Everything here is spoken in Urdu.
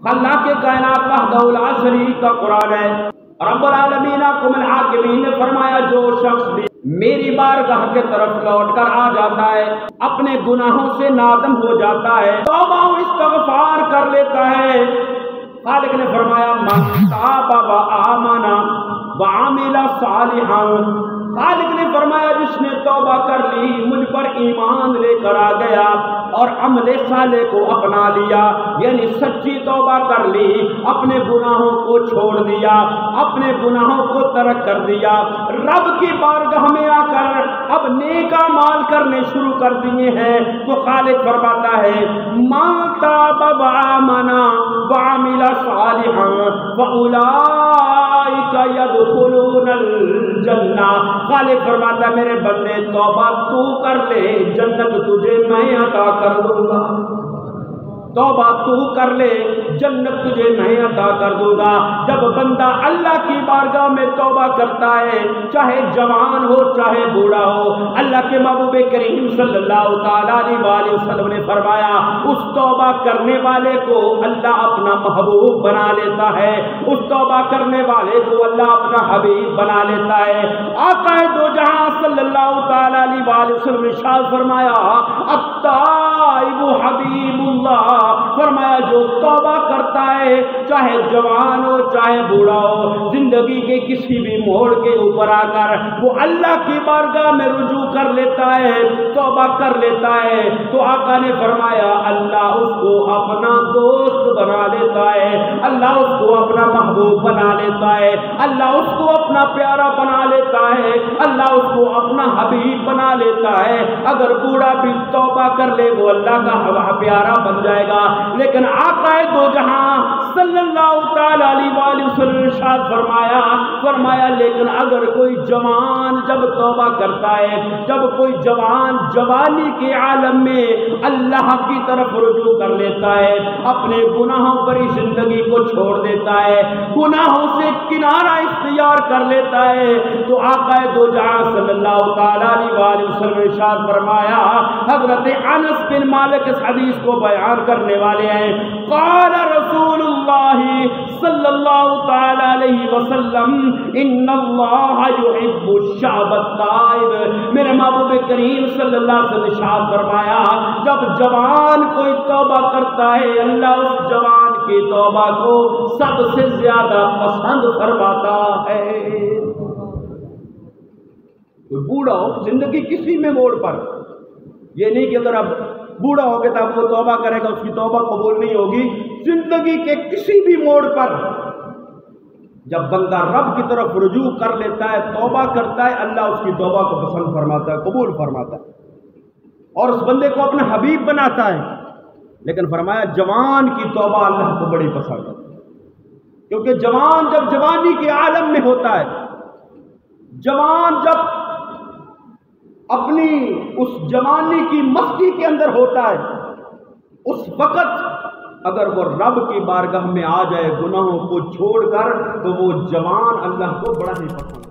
خلاق کائنات وحدہ لا شریک کا قرآن ہے۔ رب العالمین حکم الحاکمین نے فرمایا جو شخص بھی میری بارگاہ کے طرف لوٹ کر آ جاتا ہے، اپنے گناہوں سے نادم ہو جاتا ہے، توبہ و استغفار کر لیتا ہے، خالق نے فرمایا من تاب و آمن و عمل صالحا، خالق نے فرمایا جس نے توبہ کر لی، مجھ پر ایمان لے کر آ گیا اور عمل صالح کو اپنا لیا، یعنی سچی توبہ کر لی، اپنے گناہوں کو چھوڑ دیا، اپنے گناہوں کو ترک کر دیا، رب کی بارگاہ میں آ کر اب نیک اعمال کرنے شروع کر دیے ہیں، تو خالق فرماتا ہے من تاب و آمن و عمل صالحا فاولئک يدخلون الجنہ، خالق فرماتا ہے میرے بندے توبہ تو کر لے، جنت تجھے میں عطا کر دوں گا، توبہ تو کر لے جنت تجھے میں عطا کر دوں گا۔ جب بندہ اللہ کی بارگاہ میں توبہ کرتا ہے، چاہے جوان ہو چاہے بوڑھا ہو، اللہ کے محبوب کریم صلی اللہ تعالیٰ علیہ وسلم نے فرمایا اس توبہ کرنے والے کو اللہ اپنا محبوب بنا لیتا ہے، اس توبہ کرنے والے کو اللہ اپنا حبیب بنا لیتا ہے۔ آقا دو جہاں صلی اللہ تعالیٰ علیہ وسلم نے ارشاد فرمایا التائب حبیب اللہ، فرمایا جو توبہ کرتا ہے چاہے جوان ہو چاہے بوڑھا ہو، زندگی کے کسی بھی موڑ کے اوپر آ کر وہ اللہ کی بارگاہ میں رجوع کر لیتا ہے، توبہ کر لیتا ہے، تو آقا نے فرمایا اللہ اس کو اپنا دوست بنا لیتا ہے، اللہ اس کو اپنا محبوب بنا لیتا ہے، اللہ اس کو اپنا پیارا بنا لیتا ہے، اللہ اس کو اپنا حبیب بنا لیتا ہے۔ اگر بوڑھا بھی توبہ کر لے وہ اللہ کا پیارا بن جائے گا، لیکن آقا دو جہاں صلی اللہ تعالی علیہ وسلم نے ارشاد فرمایا لیکن اگر کوئی جوان جب توبہ کرتا ہے، جب کوئی جوان جوانی کے عالم میں اللہ کی طرف رجوع کر لیتا ہے، اپنے گناہوں پر زندگی کو چھوڑ دیتا ہے، گناہوں سے کنارہ اختیار کر لیتا ہے، تو آقا دو جہاں صلی اللہ تعالی علیہ وسلم نے ارشاد فرمایا، حضرت انس بن مالک اس حدیث کو بیان کرنے والے ہیں، قال رسول اللہ صلی اللہ تعالی علیہ وسلم ان اللہ یحب الشعب التائب، میرے محبوب کریم صلی اللہ علیہ وسلم نے ارشاد فرمایا جب جوان کوئی توبہ کرتا ہے اللہ اس جوان کی توبہ کو سب سے زیادہ پسند فرماتا ہے۔ کوئی بوڑھا ہو زندگی کسی میں موڑ پر، یہ نہیں کہ اگر اب بوڑھا ہو گیا تب وہ توبہ کرے گا اس کی توبہ قبول نہیں ہوگی، زندگی کے کسی بھی موڑ پر جب بندہ رب کی طرف رجوع کر لیتا ہے، توبہ کرتا ہے، اللہ اس کی توبہ کو پسند فرماتا ہے، قبول فرماتا ہے اور اس بندے کو اپنا حبیب بناتا ہے۔ لیکن فرمایا جوان کی توبہ اللہ کو بڑی پسند ہے، کیونکہ جوان جب جوانی کے عالم میں ہوتا ہے، جوان جب اپنی اس جوانی کی مستی کے اندر ہوتا ہے، اس وقت اگر وہ رب کی بارگاہ میں آ جائے گناہوں کو چھوڑ کر تو وہ جوان اللہ کو بڑا ہی پسند ہے۔